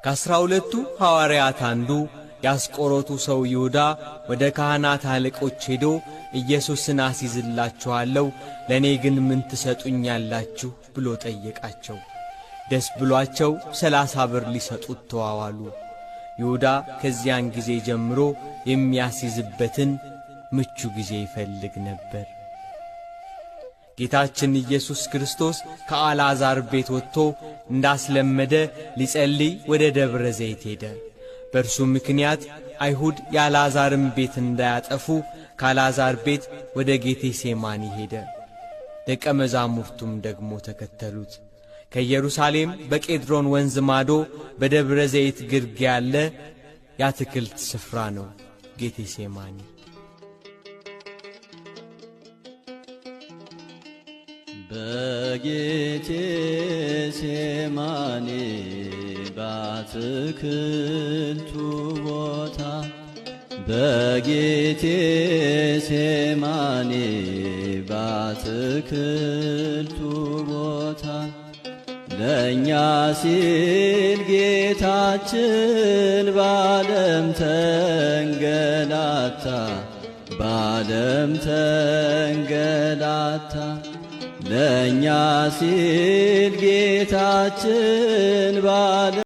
ከ12ቱ ሐዋርያት አንዱ የአስቆሮቱ ሰው ይሁዳ ወደ ካህናት አለቆች ሄዶ ኢየሱስን አስይዝላችኋለሁ፣ ለእኔ ግን ምን ትሰጡኛላችሁ ብሎ ጠየቃቸው። ደስ ብሏቸው 30 ብር ሊሰጡት ተዋዋሉ። ይሁዳ ከዚያን ጊዜ ጀምሮ የሚያስይዝበትን ምቹ ጊዜ ይፈልግ ነበር። ጌታችን ኢየሱስ ክርስቶስ ከአልዓዛር ቤት ወጥቶ እንዳስለመደ ሊጸልይ ወደ ደብረ ዘይት ሄደ። በእርሱ ምክንያት አይሁድ የአልዓዛርን ቤት እንዳያጠፉ ከአልዓዛር ቤት ወደ ጌቴሴማኒ ሄደ። ደቀ መዛሙርቱም ደግሞ ተከተሉት። ከኢየሩሳሌም በቄድሮን ወንዝ ማዶ በደብረ ዘይት ግርጌ ያለ የአትክልት ስፍራ ነው ጌቴሴማኒ። በጌቴሴማኒ በአትክልቱ ቦታ በጌቴሴማኒ በአትክልቱ ቦታ ለእኛ ሲል ጌታችን በዓለም ተንገላታ በዓለም ተንገላታ ለእኛ ሲል ጌታችን